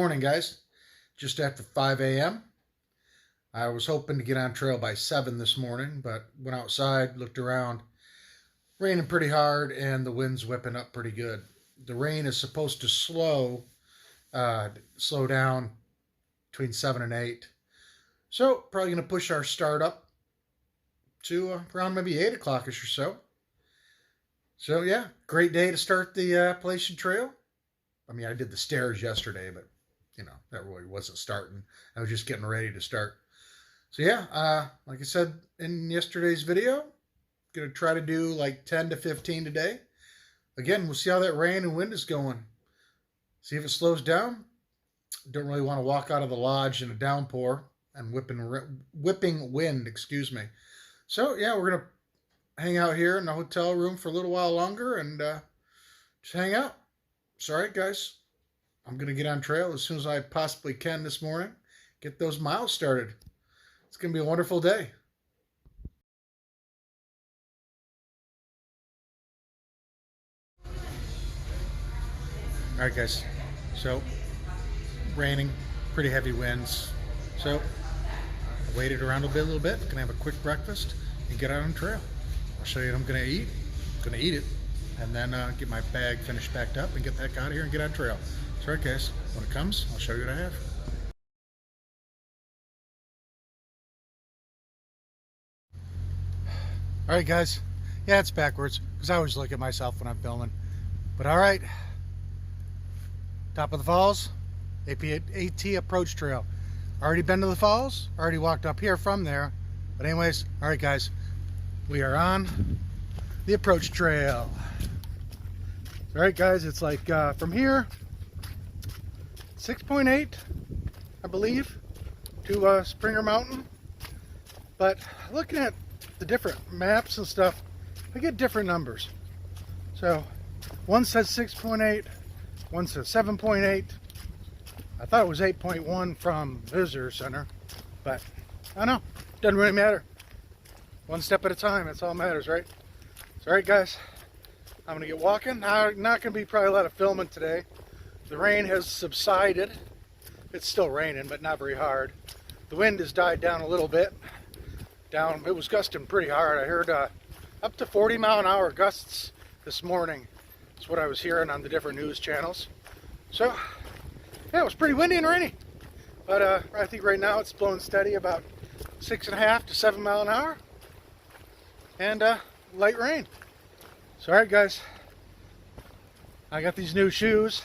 morning, guys. Just after 5 a.m. I was hoping to get on trail by 7 this morning, but went outside, looked around. Raining pretty hard and the wind's whipping up pretty good. The rain is supposed to slow down between 7 and 8. So probably going to push our start up to around maybe 8 o'clock-ish or so. So yeah, great day to start the Appalachian Trail. I mean, I did the stairs yesterday, but you know, that really wasn't starting. I was just getting ready to start. So yeah, like I said in yesterday's video, going to try to do like 10 to 15 today. Again, we'll see how that rain and wind is going. See if it slows down. Don't really want to walk out of the lodge in a downpour and whipping wind, excuse me. So yeah, we're going to hang out here in the hotel room for a little while longer and just hang out. So, all right, guys, I'm going to get on trail as soon as I possibly can this morning. Get those miles started. It's going to be a wonderful day. All right, guys. So, raining, pretty heavy winds. So, I waited around a little bit. Going to have a quick breakfast and get out on trail. I'll show you what I'm going to eat. I'm going to eat it. And then get my bag finished packed up and get the heck out of here and get on trail. So, all right, guys, when it comes, I'll show you what I have. All right, guys. Yeah, it's backwards because I always look at myself when I'm filming. But all right, top of the falls, AT Approach Trail. Already been to the falls, already walked up here from there. But anyways, all right, guys, we are on the Approach Trail. All right, guys, it's like from here, 6.8, I believe, to Springer Mountain. But looking at the different maps and stuff, I get different numbers. So one says 6.8, one says 7.8. I thought it was 8.1 from Visitor Center, but I don't know, doesn't really matter. One step at a time, that's all that matters, right? So, all right, guys, I'm gonna get walking. Not gonna be probably a lot of filming today. The rain has subsided. It's still raining, but not very hard. The wind has died down a little bit. It was gusting pretty hard. I heard up to 40-mile-an-hour gusts this morning. That's what I was hearing on the different news channels. So, yeah, it was pretty windy and rainy. But I think right now it's blowing steady about 6.5 to 7 mile an hour. And light rain. So, all right, guys, I got these new shoes.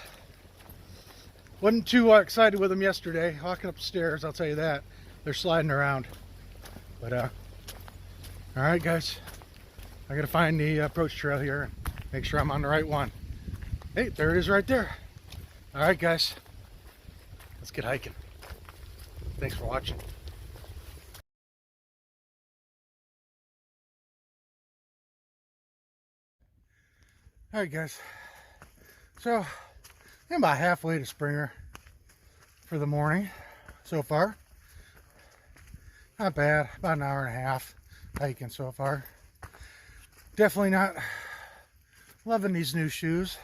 Wasn't too excited with them yesterday. Walking up the stairs, I'll tell you that. They're sliding around. But, all right, guys, I gotta find the approach trail here and make sure I'm on the right one. Hey, there it is right there. All right, guys, let's get hiking. Thanks for watching. All right, guys, so I'm about halfway to Springer for the morning so far. Not bad, about an hour and a half hiking so far. Definitely not loving these new shoes.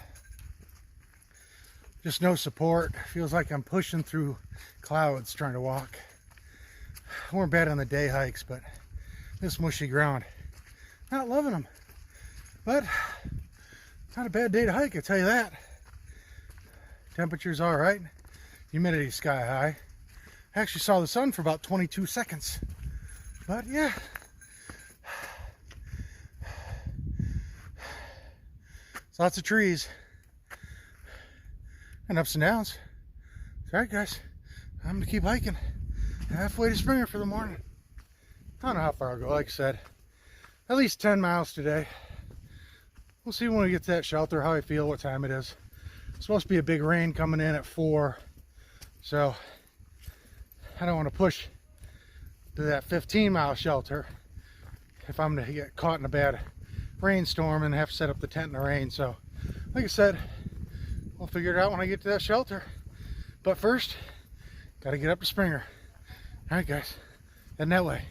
Just no support. Feels like I'm pushing through clouds trying to walk. Weren't bad on the day hikes, but this mushy ground, not loving them. But not a bad day to hike, I tell you that. Temperature's all right. Humidity sky high. I actually saw the sun for about 22 seconds. But yeah. It's lots of trees. And ups and downs. All right, guys. I'm going to keep hiking. Halfway to Springer for the morning. I don't know how far I'll go, like I said. At least 10 miles today. We'll see when we get to that shelter how I feel, what time it is. It's supposed to be a big rain coming in at 4. So I don't want to push to that 15-mile shelter if I'm going to get caught in a bad rainstorm and have to set up the tent in the rain. So like I said, we'll figure it out when I get to that shelter. But first, got to get up to Springer. All right, guys, heading that way.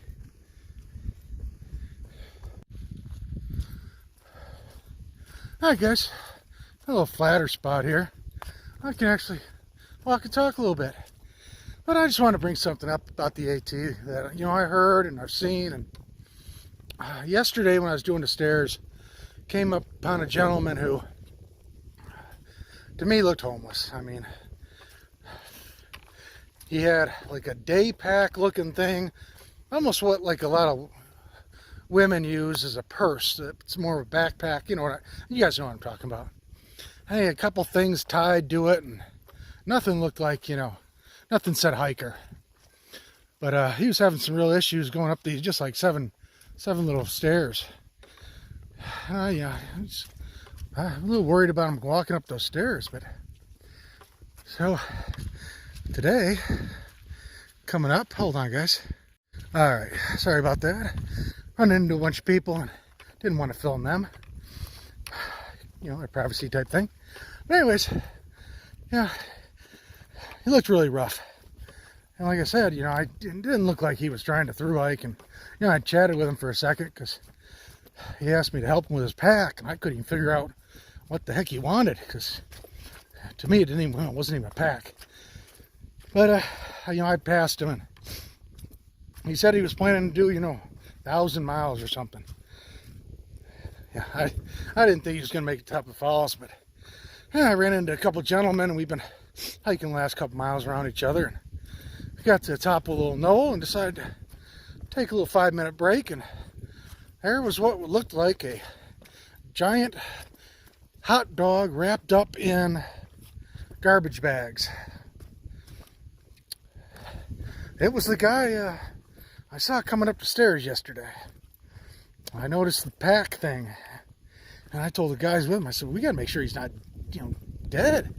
All right, guys, a little flatter spot here. I can actually walk and talk a little bit. But I just want to bring something up about the AT that, you know, I heard and I've seen. And yesterday when I was doing the stairs, came up upon a gentleman who, to me, looked homeless. I mean, he had like a day pack looking thing, almost what like a lot of women use as a purse. It's more of a backpack, you know you guys know what I'm talking about. I had a couple things tied to it, and nothing looked like, you know, nothing said hiker. But he was having some real issues going up these just like seven little stairs. Yeah, I'm a little worried about him walking up those stairs. But so today, coming up, hold on guys. All right, sorry about that. Running into a bunch of people and didn't want to film them. You know, a privacy type thing. But anyways, yeah, he looked really rough. And like I said, you know, it didn't look like he was trying to through hike. And, you know, I chatted with him for a second because he asked me to help him with his pack. And I couldn't even figure out what the heck he wanted, because to me, it wasn't even a pack. But, you know, I passed him and he said he was planning to do, you know, 1,000 miles or something. Yeah, I didn't think he was going to make it to top of falls, but yeah, I ran into a couple gentlemen and we've been hiking the last couple miles around each other. And we got to the top of a little knoll and decided to take a little 5-minute break, and there was what looked like a giant hot dog wrapped up in garbage bags. It was the guy I saw coming up the stairs yesterday. I noticed the pack thing, and I told the guys with him, I said, we got to make sure he's not, you know, dead,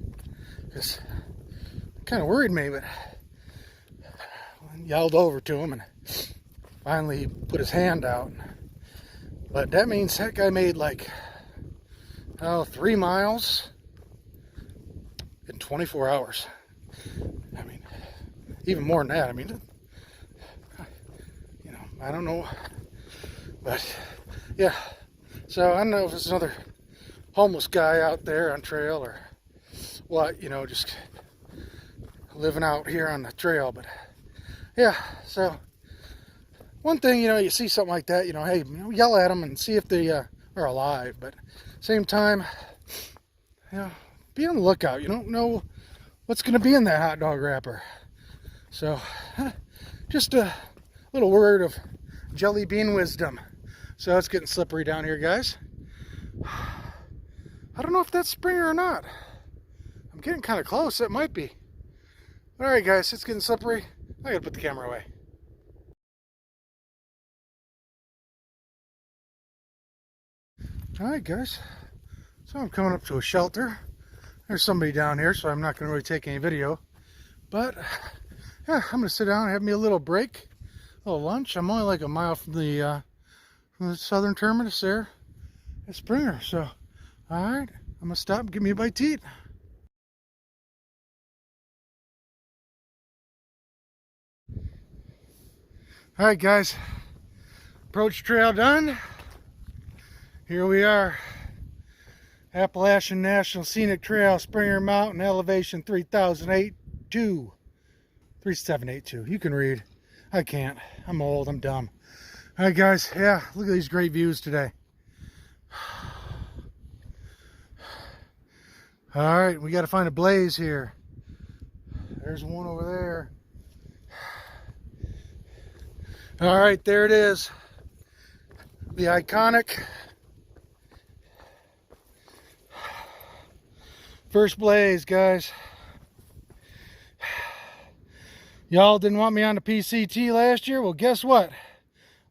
because it kind of worried me. But I yelled over to him, and finally he put his hand out. But that means that guy made like 3 miles in 24 hours. I mean, even more than that. I mean, you know, I don't know, but yeah. So I don't know if it's another homeless guy out there on trail or what, you know, just living out here on the trail. But yeah, so one thing, you know, you see something like that, you know, hey, you know, yell at them and see if they are alive. But same time, you know, be on the lookout. You don't know what's going to be in that hot dog wrapper. So just a little word of jelly bean wisdom. So it's getting slippery down here, guys. I don't know if that's Springer or not. I'm getting kind of close. It might be. All right, guys, it's getting slippery. I gotta put the camera away. All right, guys. So I'm coming up to a shelter. There's somebody down here, so I'm not gonna really take any video. But yeah, I'm gonna sit down and have me a little break, a little lunch. I'm only like a mile from the southern terminus there at Springer. So, all right, I'm gonna stop and give me a bite to eat. All right, guys, approach trail done. Here we are, Appalachian National Scenic Trail, Springer Mountain, elevation 3782. You can read. I can't. I'm old. I'm dumb. All right, guys. Yeah, look at these great views today. All right, we got to find a blaze here. There's one over there. All right, there it is. The iconic first blaze, guys. Y'all didn't want me on the PCT last year? Well, guess what?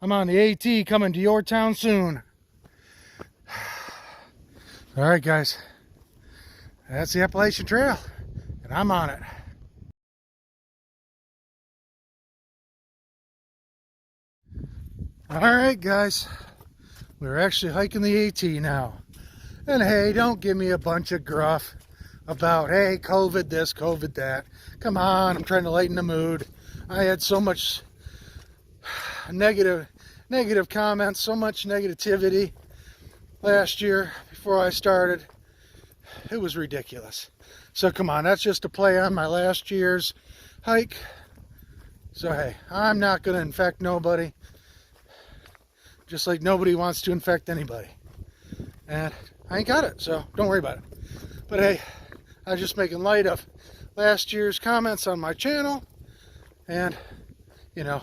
I'm on the AT coming to your town soon. All right, guys. That's the Appalachian Trail, and I'm on it. All right, guys. We're actually hiking the AT now. And hey, don't give me a bunch of gruff about, hey, COVID this, COVID that. Come on, I'm trying to lighten the mood. I had so much negative comments, so much negativity last year before I started. It was ridiculous. So come on, that's just a play on my last year's hike. So hey, I'm not going to infect nobody. Just like nobody wants to infect anybody. And I ain't got it, so don't worry about it. But hey, I was just making light of last year's comments on my channel. And, you know,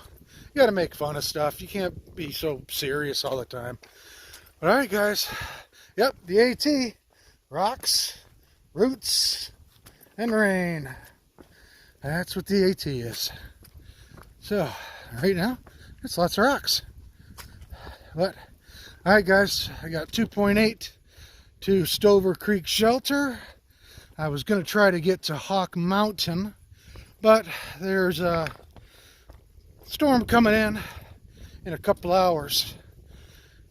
you got to make fun of stuff. You can't be so serious all the time. But alright guys, yep, the AT, rocks, roots, and rain. That's what the AT is. So, right now, it's lots of rocks. But, alright guys, I got 2.8 to Stover Creek Shelter. I was going to try to get to Hawk Mountain, but there's a storm coming in a couple hours.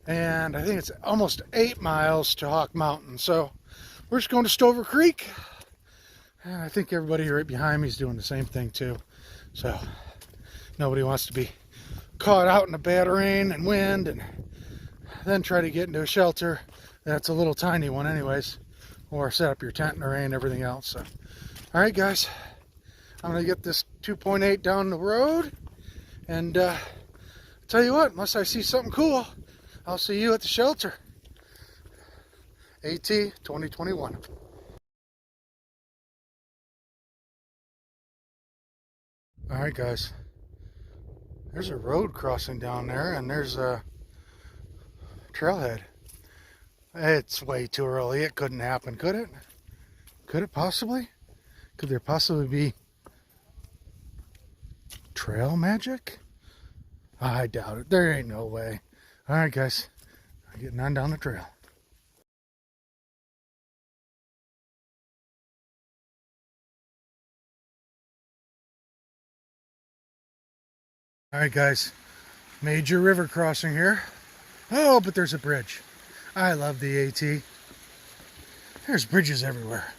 And I think it's almost 8 miles to Hawk Mountain. So, we're just going to Stover Creek. And I think everybody right behind me is doing the same thing too. So, nobody wants to be caught out in the bad rain and wind and then try to get into a shelter that's a little tiny one anyways, or set up your tent in the rain and everything else. So, all right guys, I'm gonna get this 2.8 down the road, and tell you what, unless I see something cool, I'll see you at the shelter. AT 2021. All right guys, there's a road crossing down there, and there's a trailhead. It's way too early. It couldn't happen, could it? Could it possibly? Could there possibly be trail magic? I doubt it. There ain't no way. All right, guys. I'm getting on down the trail. All right, guys. Major river crossing here. Oh, but there's a bridge. I love the AT. There's bridges everywhere.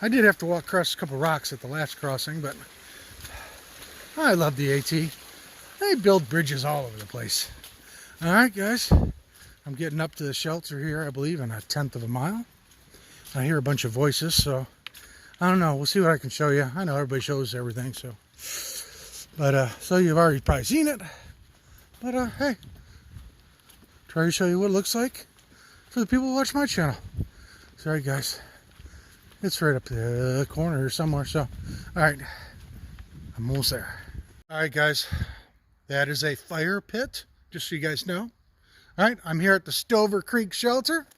I did have to walk across a couple rocks at the last crossing, but I love the AT. They build bridges all over the place. All right, guys. I'm getting up to the shelter here, I believe, in 1/10 of a mile. I hear a bunch of voices, so I don't know. We'll see what I can show you. I know everybody shows everything, so. But, so you've already probably seen it. But, hey. Try to show you what it looks like for the people who watch my channel. Sorry guys, it's right up the corner or somewhere. So, all right, I'm almost there. All right guys, that is a fire pit, just so you guys know. All right, I'm here at the Stover Creek Shelter,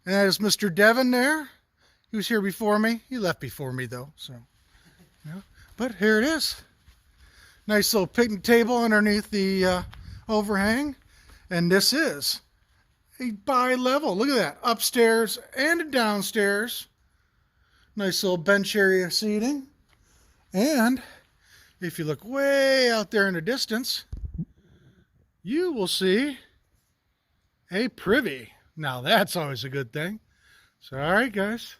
and that is Mr. Devin there. He was here before me. He left before me though, so yeah. But here it is. Nice little picnic table underneath the overhang, and this is a bi-level. Look at that, upstairs and downstairs. Nice little bench area seating. And if you look way out there in the distance, you will see a privy. Now that's always a good thing. So all right guys,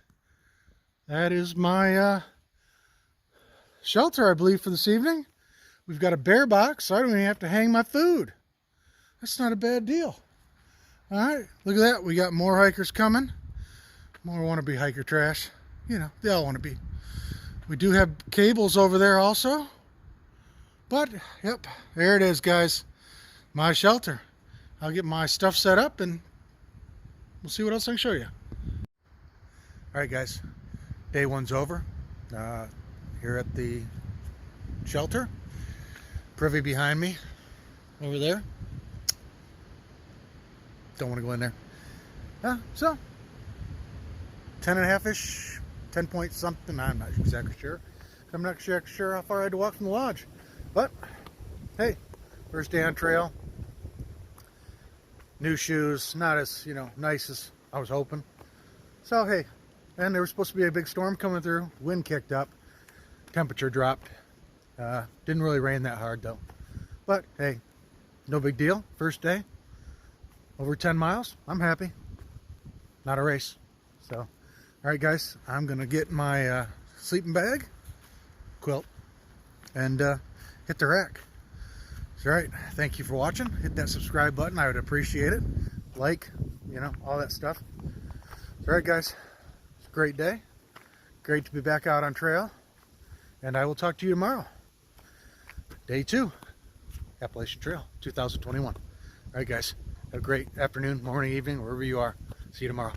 that is my shelter, I believe, for this evening. We've got a bear box, so I don't even have to hang my food. That's not a bad deal. All right, look at that. We got more hikers coming. More wannabe hiker trash. You know, they all want to be. We do have cables over there also. But, yep, there it is, guys. My shelter. I'll get my stuff set up and we'll see what else I can show you. All right, guys. Day one's over. Here at the shelter. Privy behind me over there. Don't want to go in there. So 10.5-ish, 10 point something. I'm not exactly sure. I'm not sure how far I had to walk from the lodge. But hey, first day on trail. New shoes, not as nice as I was hoping. So hey, and there was supposed to be a big storm coming through. Wind kicked up, temperature dropped. Didn't really rain that hard though. But hey, no big deal. First day. Over 10 miles, I'm happy. Not a race. So, all right guys, I'm gonna get my sleeping bag, quilt, and hit the rack. So, all right, thank you for watching. Hit that subscribe button, I would appreciate it. Like, all that stuff. So, all right guys, it's a great day. Great to be back out on trail. And I will talk to you tomorrow. Day 2, Appalachian Trail 2021. All right, guys. Have a great afternoon, morning, evening, wherever you are. See you tomorrow.